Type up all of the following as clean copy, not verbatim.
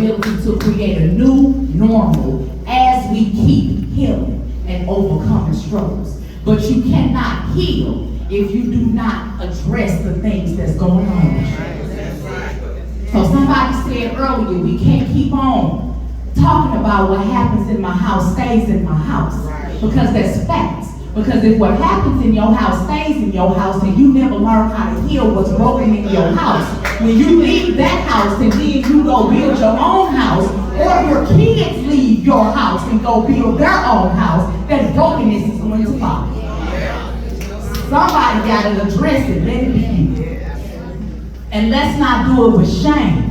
ability to create a new normal as we keep healing and overcoming struggles. But you cannot heal if you do not address the things that's going on with you. So somebody said earlier, we can't keep on talking about what happens in my house stays in my house, because that's facts. Because if what happens in your house stays in your house and you never learn how to heal what's broken in your house, when you leave that house and then you go build your own house, or your kids leave your house and go build their own house, that brokenness is going to follow. Somebody got to address it, let it be you. And let's not do it with shame.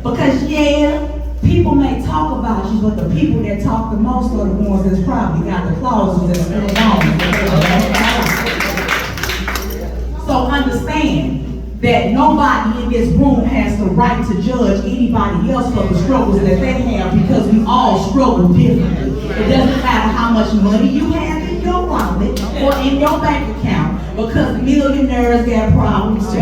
Because people may talk about you, but the people that talk the most are the ones that's probably got the clauses that's still on. So understand that nobody in this room has the right to judge anybody else for the struggles that they have, because we all struggle differently. It doesn't matter how much money you have in your wallet or in your bank account, because millionaires got problems too.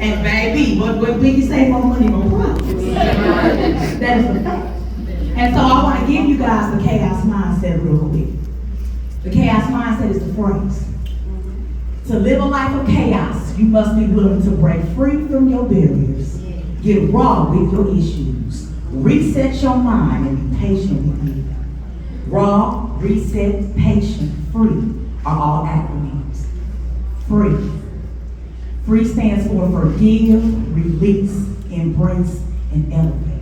And baby, what Biggie say, more money, more problems. That is the fact. And so I want to give you guys the chaos mindset real quick. The chaos mindset is the phrase. To live a life of chaos, you must be willing to break free from your barriers, get raw with your issues, reset your mind, and be patient with you. Raw, reset, patient, free are all acronyms. Free. Free stands for forgive, release, embrace, and elevate.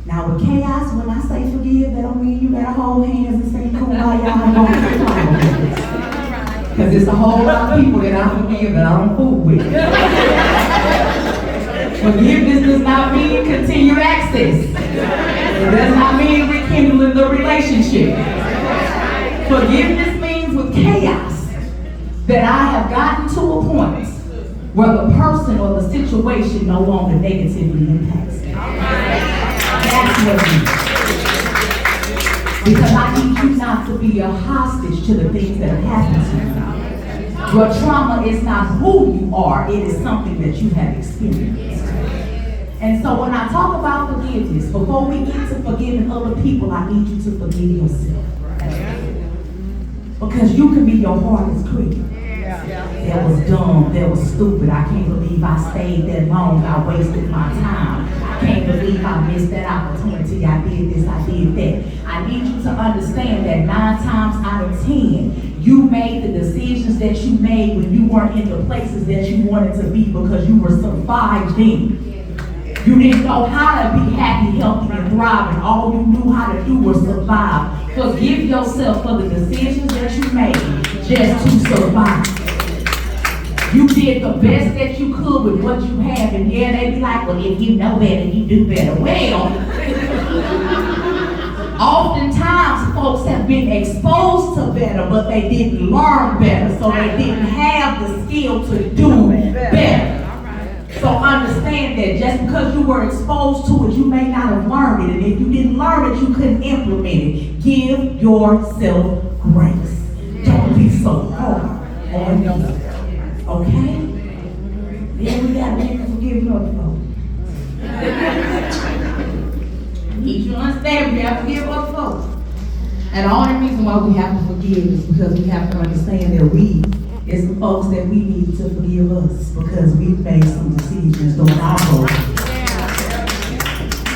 Now with chaos, when I say forgive, that don't mean you gotta hold hands and say kumbaya and go to the because it's a whole lot of people that I forgive that I don't fool with. Forgiveness does not mean continued access. It does not mean rekindling the relationship. Forgiveness means with chaos that I have gotten to a point where the person or the situation no longer negatively impacts me. That's what it is. Because I need you not to be a hostage to the things that have happened to you. Your trauma is not who you are, it is something that you have experienced. And so when I talk about forgiveness, before we get to forgiving other people, I need you to forgive yourself. Because you can be your hardest critic. That was dumb, that was stupid. I can't believe I stayed that long. I wasted my time. I can't believe I missed that opportunity. I did this, I did that. I need you to understand that 9 times out of 10, you made the decisions that you made when you weren't in the places that you wanted to be because you were surviving. You didn't know how to be happy, healthy, and thriving. All you knew how to do was survive. Forgive yourself for the decisions that you made just to survive. You did the best that you could with what you have, and they be like, well, if you know better, you do better. Well, oftentimes folks have been exposed to better, but they didn't learn better, so they didn't have the skill to do better. So understand that just because you were exposed to it, you may not have learned it, and if you didn't learn it, you couldn't implement it. Give yourself grace. Don't be so hard on yourself. Okay? Then we got to forgive other folks. Need you to understand we have to forgive other folks. And the only reason why we have to forgive is because we have to understand that we is the folks that we need to forgive us because we've made some decisions during our lives.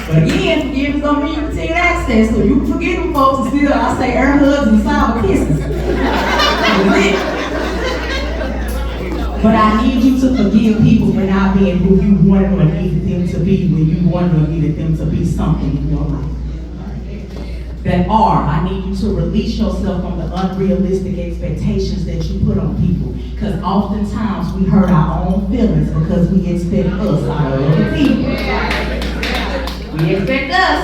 But again, forgiveness don't mean continued access, so you can forgive them folks and still, I say, air hugs and sour kisses. But I need you to forgive people for not being who you wanted or needed them to be when you wanted or needed them to be something in your life. I need you to release yourself from the unrealistic expectations that you put on people. Because oftentimes we hurt our own feelings because we expect us out of other people. We expect us.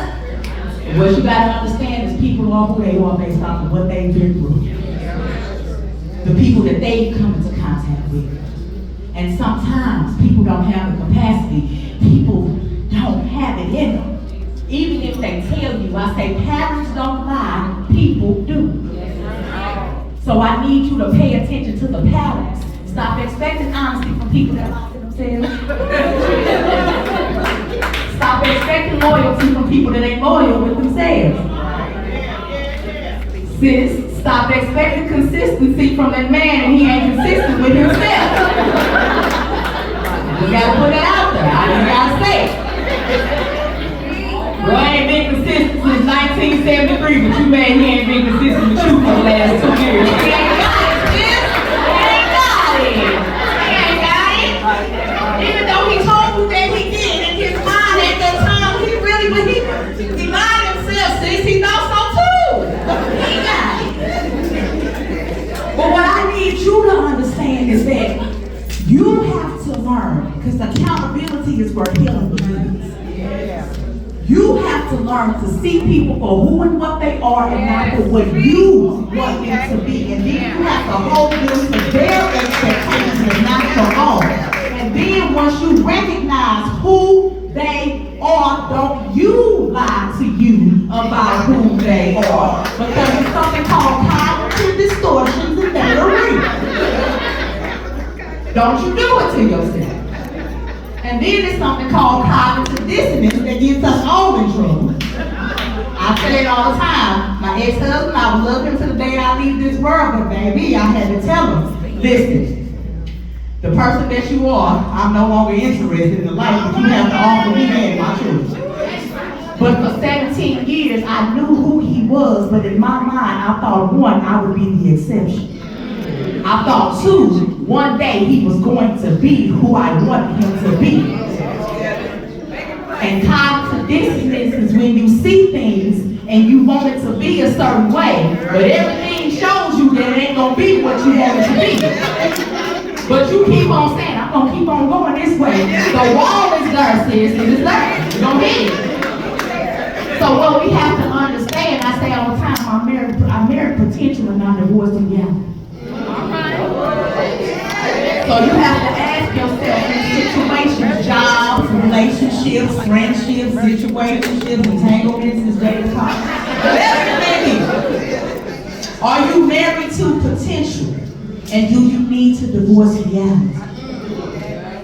What you got to understand is people are who they are based off of what they've been through. The people that they've come into contact with. And sometimes people don't have the capacity. People don't have it in them. Even if they tell you, I say patterns don't lie, people do. So I need you to pay attention to the patterns. Stop expecting honesty from people that lie to themselves. loyalty from people that ain't loyal with themselves. Sis, stop expecting consistency from that man and he ain't consistent with himself. You gotta put that out there. I just gotta say it. Bro ain't been consistent since 1973, but you mad he ain't been consistent with you for the last 2 years. He ain't got it, sis. He ain't got it. He ain't got it. Even though he told you that he did in his mind at that time, he really, but he lied himself, sis. He thought so too. He ain't got it. But what I need you to understand is that you have to learn, because accountability is where healing begins. You have to learn to see people for who and what they are and not for what you want them to be. And then you have to hold them to their expectations and not your own. And then once you recognize who they are, don't you lie to you about who they are. Because there's something called cognitive distortions and they are real. Don't you do it to yourself. And then there's something called cognitive dissonance that gets us all in trouble. I say it all the time. My ex-husband, I would love him to the day I leave this world, but baby, I had to tell him, listen, the person that you are, I'm no longer interested in the life that you have to offer me and my children. But for 17 years, I knew who he was, but in my mind, I thought, one, I would be the exception. I thought, two, one day he was going to be who I wanted him to be. And cognitive dissonance is when you see things and you want it to be a certain way, but everything shows you that it ain't going to be what you want it to be. But you keep on saying, I'm going to keep on going this way. The wall is there, sis, and it's there. You're going to hit it. So what we have to understand, I say all the time, I married potential and I divorced together. So you have to ask yourself in situations, jobs, relationships, friendships, situationships, entanglements, as they call it. Whatever it is. Are you married to potential? And do you need to divorce reality?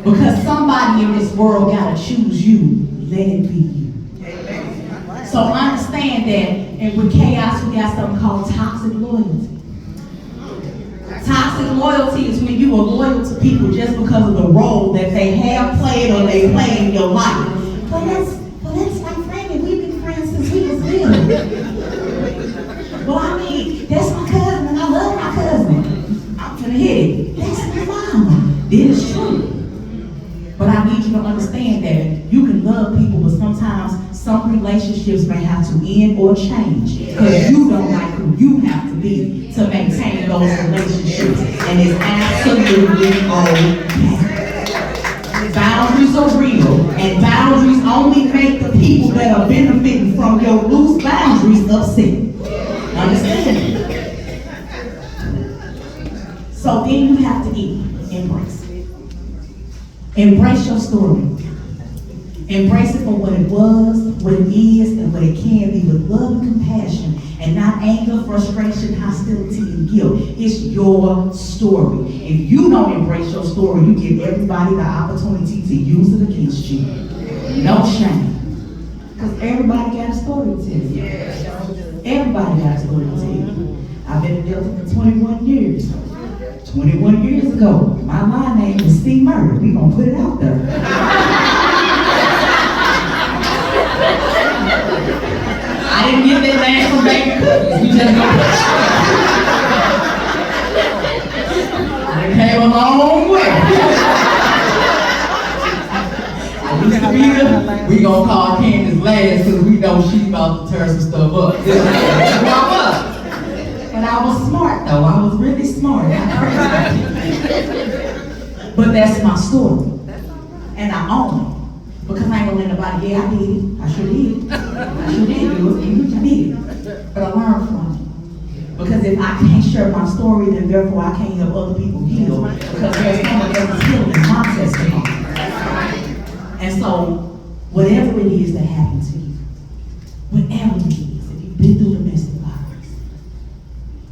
Because somebody in this world gotta choose you. Let it be you. So understand that, and with chaos, we got something called toxic loyalty. Toxic loyalty is when you are loyal to people just because of the role that they have played or they play in your life. But that's my friend and we've been friends since we was little. Well, I mean, that's my cousin and I love my cousin. I'm gonna hit it. That's my mama. This is true. But I need you to understand that you can love people, but sometimes some relationships may have to end or change because you don't like who you have to be to maintain those relationships. And it's absolutely okay. Boundaries are real, and boundaries only make the people that are benefiting from your loose boundaries upset. Understand? So then you have to embrace. Embrace your story. Embrace it for what it was, what it is, and what it can be with love and compassion, and not anger, frustration, hostility, and guilt. It's your story. If you don't embrace your story, you give everybody the opportunity to use it against you. No shame. Because everybody got a story to tell you. Everybody got a story to tell you. I've been in Delta for 21 years. 21 years ago, my line name was C. Murder. We gonna put it out there. I didn't get that name from baking cookies. We just gonna put it out there. I came a long way. I used to be there. We gonna call Candice last because we know she's about to tear some stuff up. But I was smart though. I was really smart. But that's my story. And I own it. Because I ain't gonna let nobody, yeah, I did it. I sure did. I sure did do it. I did it. But I learned from it. Because if I can't share my story, then therefore I can't help other people heal. Because there's someone else's healing in my testimony. And so, whatever it is that happened to you, whatever it is, if you've been through domestic violence,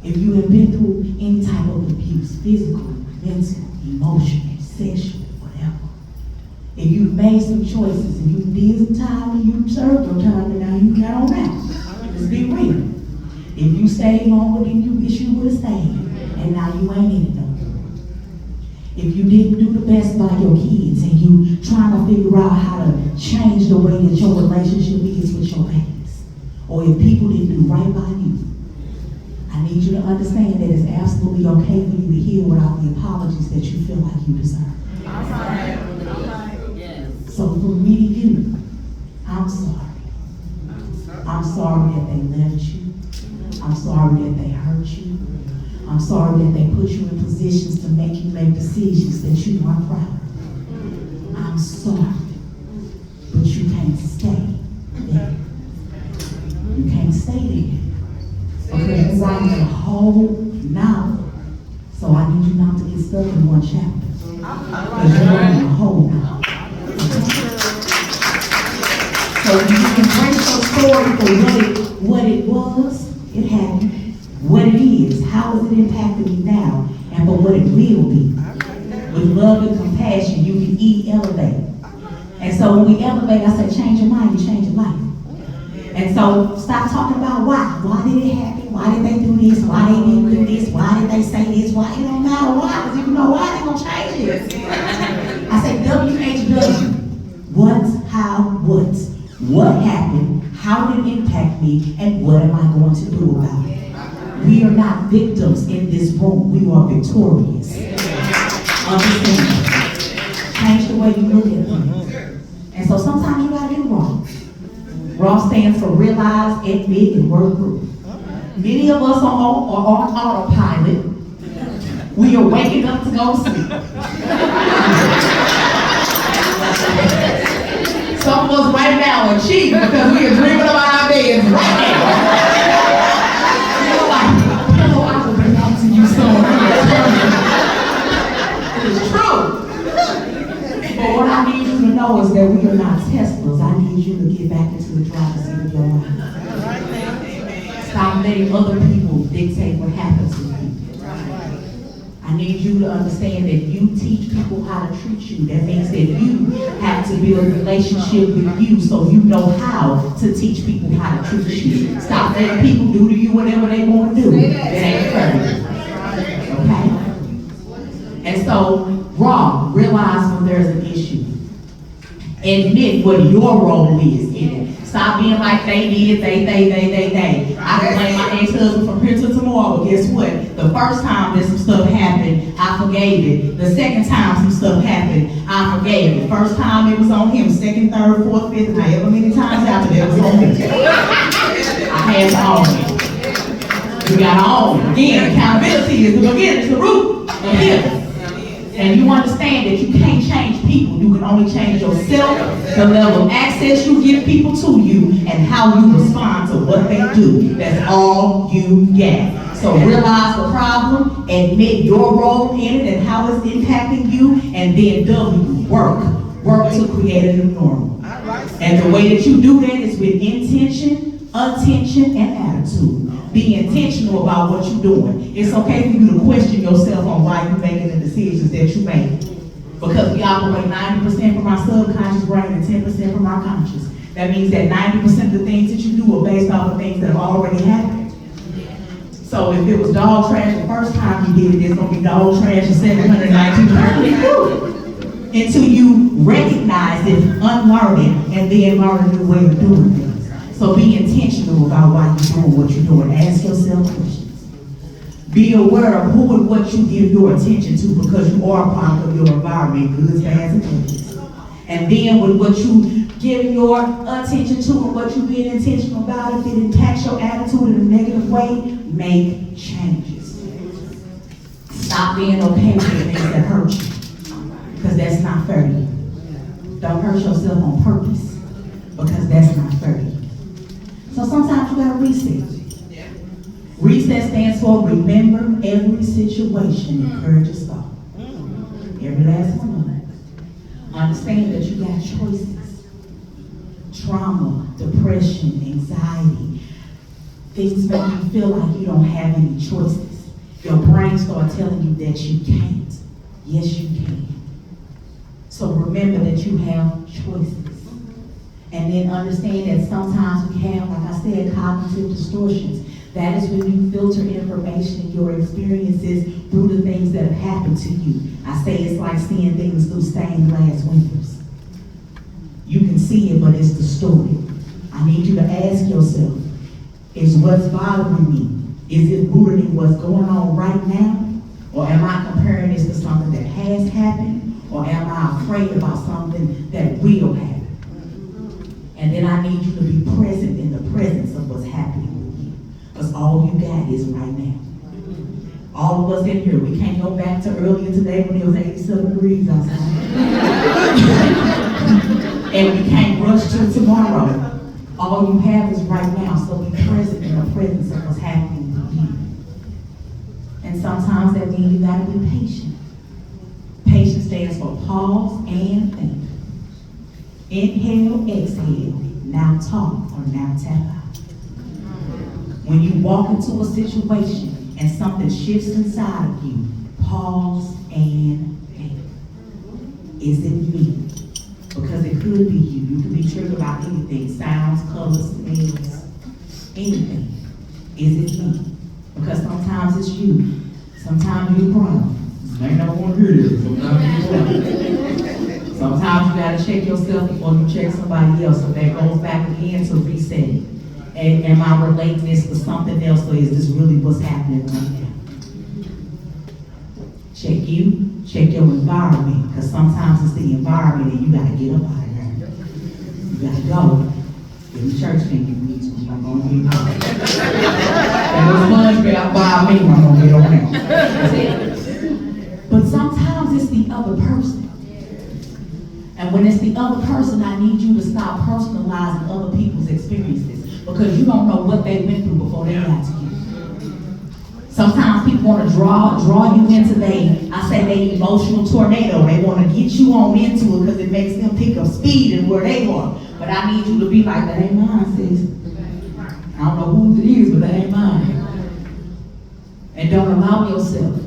if you have been through any type of abuse, physical, mental, emotional, sexual, whatever. If you've made some choices and you did some time and you served your time You stayed longer than you wish you would have stayed, and now you ain't in it no more. If you didn't do the best by your kids and you trying to figure out how to change the way that your relationship is with your parents, or if people didn't do right by you, I need you to understand that it's absolutely okay for you to heal without the apologies that you feel like you deserve. So for me to you, I'm sorry. I'm sorry that they left you. I'm sorry that they hurt you. I'm sorry that they put you in positions to make you make decisions that you weren't proud of. I'm sorry, but you can't stay there. You can't stay there. Because you're writing a whole novel. So I need you not to get stuck in one chapter. Because you're writing a whole novel. So you embrace your story for what it was, it happened. What it is, how is it impacting me now, and for what it will be. With love and compassion, you can elevate. And so when we elevate, I say, change your mind, you change your life. And so stop talking about why. Why did it happen? Why did they do this? Why they didn't do this? Why did they say this? Why? It don't matter why, because if you know why, they're going to change it. I say, WHW. What, how, what? What happened? How did it impact me? And what am I going to do about it? We are not victims in this room. We are victorious. Understand? Change the way you look at things. And so sometimes you gotta do wrong. RAW stands for realize, admit, and work through. Many of us are on autopilot. We are waking up to go to sleep. Some of us right now are cheating because we are dreaming about our beds right now. It's true. But what I need you to know is that we are not Teslas. I need you to get back into the driver's seat of your life. Stop letting other people dictate what happens to you. I need you to understand that you teach people how to treat you. That means that you have to build a relationship with you so you know how to teach people how to treat you. Stop letting people do to you whatever they want to do. It ain't fair. Okay? And so, RAW, realize when there's an issue. Admit what your role is in it. Stop being like they did, they. I can blame my ex-husband from here to tomorrow, but guess what? The first time that some stuff happened, I forgave it. The second time some stuff happened, I forgave it. First time it was on him, second, third, fourth, fifth, and however many times after that was on me. I had to own it. You gotta own it. Again, accountability is the root of healing. And you understand that you can't change people. You can only change yourself, the level of access you give people to you, and how you respond to what they do. That's all you get. So realize the problem, admit your role in it and how it's impacting you, and then work to create a new normal. And the way that you do that is with intention, attention, and attitude. Be intentional about what you're doing. It's okay for you to question yourself on why you're making the decisions that you make. Because we operate 90% from our subconscious brain and 10% from our conscious. That means that 90% of the things that you do are based off of things that have already happened. So if it was dog trash the first time you did it, it's going to be dog trash the 719 times you do it. Until you recognize it, unlearn it, and then learn a new way of doing things. So be intentional about why you're doing what you're doing. Ask yourself questions. Be aware of who and what you give your attention to, because you are a product of your environment, goods, bads, and ugly. And then with what you give your attention to and what you being intentional about, if it impacts your attitude in a negative way, make changes. Stop being okay with the things that hurt you, because that's not fair to you. Don't hurt yourself on purpose, because that's not fair to you. So sometimes you gotta reset. Reset stands for remember every situation encourages thought. Every last one of it. Understand that you got choices. Trauma, depression, anxiety. Things make you feel like you don't have any choices. Your brain starts telling you that you can't. Yes, you can. So remember that you have choices. And then understand that sometimes we have, like I said, cognitive distortions That is when you filter information and your experiences through the things that have happened to you. I say it's like seeing things through stained glass windows. You can see it, but it's distorted. I need you to ask yourself, is what's bothering me, is it rooted in what's going on right now? Or am I comparing this to something that has happened? Or am I afraid about something that will happen? And then I need you to be present in the presence of what's happening with you. Because all you got is right now. All of us in here, we can't go back to earlier today when it was 87 degrees outside. And we can't rush to tomorrow. All you have is right now, so be present in the presence of what's happening with you. And sometimes that means you gotta be patient. Patience stands for pause and think. Inhale, exhale, now talk or now tap out. When you walk into a situation and something shifts inside of you, pause and think. Is it me? Because it could be you. You could be triggered by anything, sounds, colors, smells, anything. Is it me? Because sometimes it's you. Sometimes you're crying. You may not want to hear this. Sometimes you're crying. Sometimes you got to check yourself before you check somebody else. So that goes back again to resetting. Am I relating this to something else, or is this really what's happening right now? Check you, check your environment, because sometimes it's the environment and you got to get up out of here. You got to go. If the church think you need to, I'm going to get out. And those funds get out by me, I'm going to get on there. That's it. But sometimes it's the other person. And when it's the other person, I need you to stop personalizing other people's experiences, because you don't know what they went through before they got to you. Sometimes people want to draw you into I say they emotional tornado. They want to get you on into it because it makes them pick up speed and where they are. But I need you to be like, that ain't mine, sis. I don't know whose it is, but that ain't mine. And don't allow yourself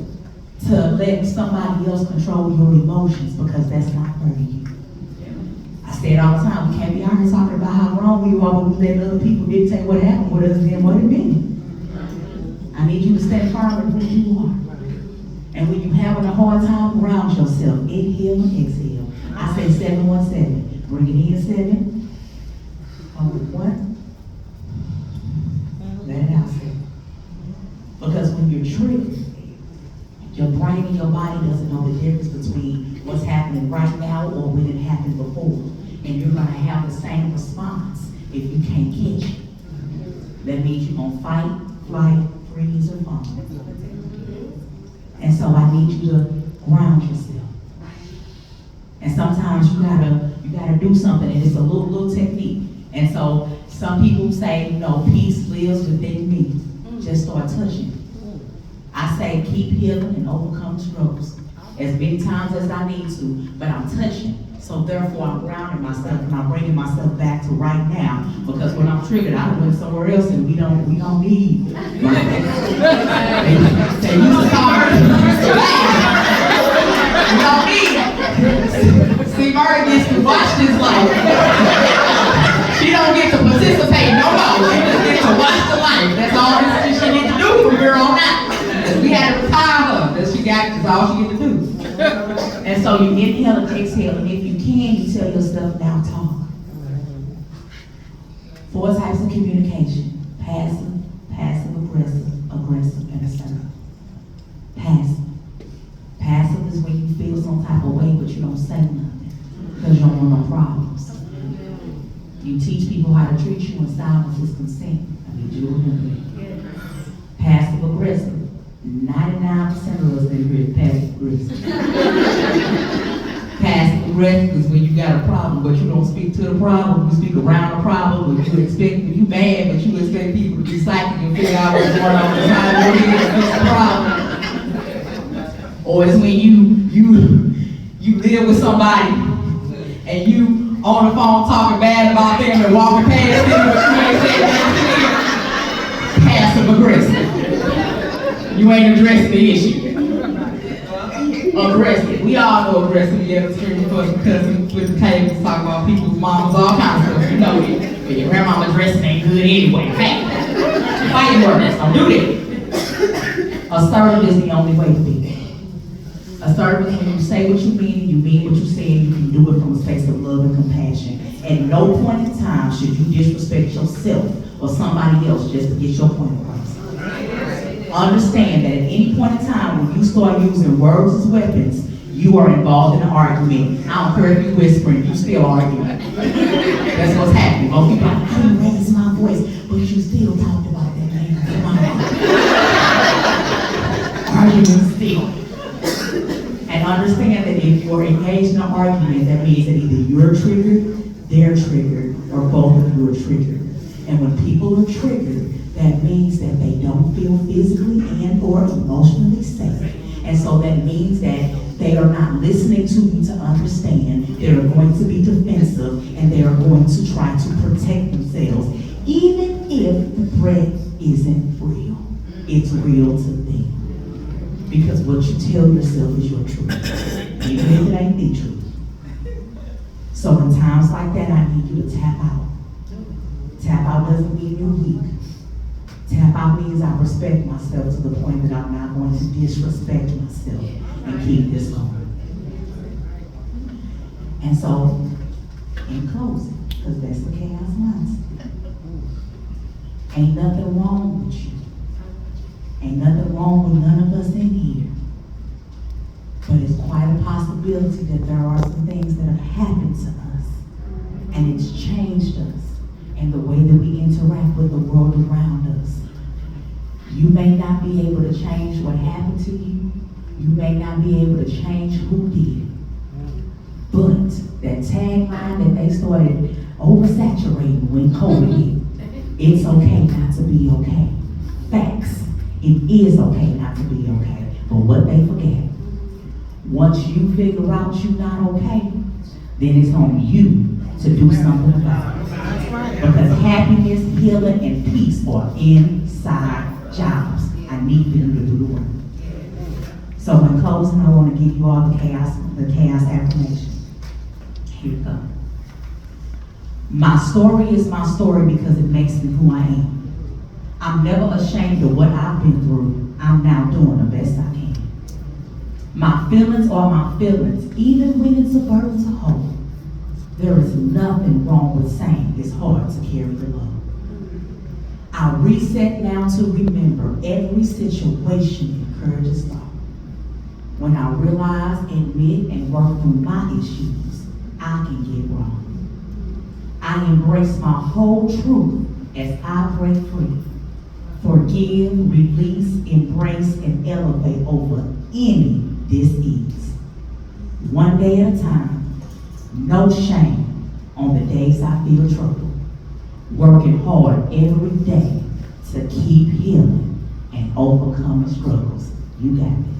to let somebody else control your emotions, because that's not fair to you. I say it all the time, we can't be out here talking about how wrong we are, but we let other people dictate what happened with us and what it means. I need you to stand firm in who you are. And when you're having a hard time, ground yourself. Inhale and exhale. I say 717. Bring it in 7. Hold it 1. Let it out 7. Because when you're triggered, your brain and your body doesn't know the difference between what's happening right now or when it happened before. And you're going to have the same response if you can't catch it. That means you're going to fight, flight, freeze, or fall. And so I need you to ground yourself. And sometimes you gotta do something, and it's a little technique. And so some people say, peace lives within me. Just start touching. I say keep healing and overcome struggles as many times as I need to, but I'm touching. So therefore I'm grounding myself and I'm bringing myself back to right now, because when I'm triggered, I went somewhere else and we don't need. They used to call her. We don't need it. See, Murray gets to watch this life. She don't get to participate no more. She just gets to watch the life. That's all she needs to do from here on out. We had to retire her. That's all she gets to do. And so you inhale and exhale, and if you can, you tell yourself, now talk. 4 types of communication: passive, passive-aggressive, aggressive, and assertive. Passive. Passive is when you feel some type of way, but you don't say nothing, because you don't want no problems. You teach people how to treat you, and silence is consent. I need you to remember that. Passive-aggressive. 99% of us in here is passive-aggressive. Passive-aggressive is when you got a problem, but you don't speak to the problem. You speak around the problem, but you mad, but you expect people to be psychic and figure out what's going on inside your head and fix the problem. Or it's when you live with somebody and you on the phone talking bad about them and walking past them, but you ain't saying nothing. Passive-aggressive. You ain't addressing the issue. Aggressive. We all know aggressive. You ever heard your cousin with the tables talking about people's mamas, all kinds of stuff. You know it. But your grandmama dressing ain't good anyway. Hey, fighting words. Don't do that. Assertive is the only way to be. Assertive is when you say what you mean what you say, and you can do it from a space of love and compassion. At no point in time should you disrespect yourself or somebody else just to get your point across. Understand that at any point in time when you start using words as weapons, you are involved in an argument. I don't care if you whispering, you still arguing. That's what's happening. Most people are like, I didn't raise my voice, but you still talked about that man. Arguing still. And understand that if you're engaged in an argument, that means that either you're triggered, they're triggered, or both of you are triggered. And when people are triggered, that means that they don't feel physically and or emotionally safe. And so that means that they are not listening to you to understand. They are going to be defensive, and they are going to try to protect themselves, even if the threat isn't real. It's real to them. Because what you tell yourself is your truth, even if it ain't the truth. So in times like that, I need you to tap out. Tap out doesn't mean you're weak. Tap out means I respect myself to the point that I'm not going to disrespect myself and keep this going. And so, in closing, because that's the chaos mindset, ain't nothing wrong with you. Ain't nothing wrong with none of us in here. But it's quite a possibility that there are some things that have happened to us, and it's changed us and the way that we interact with the world around us. You may not be able to change what happened to you. You may not be able to change who did. But that tagline that they started oversaturating when COVID hit, it's okay not to be okay. Facts. It is okay not to be okay. But what they forget, once you figure out you're not okay, then it's on you to do something about it. Because happiness, healing, and peace are inside jobs. I need you to do the work. So in closing, I want to give you all the chaos affirmation. Here we go. My story is my story because it makes me who I am. I'm never ashamed of what I've been through. I'm now doing the best I can. My feelings are my feelings, even when it's a burden to hold. There is nothing wrong with saying it's hard to carry the load. I reset now to remember every situation encourages thought. When I realize, admit, and work through my issues, I can get wrong. I embrace my whole truth as I break free. Forgive, release, embrace, and elevate over any dis-ease. One day at a time, no shame on the days I feel trouble. Working hard every day to keep healing and overcoming struggles. You got it.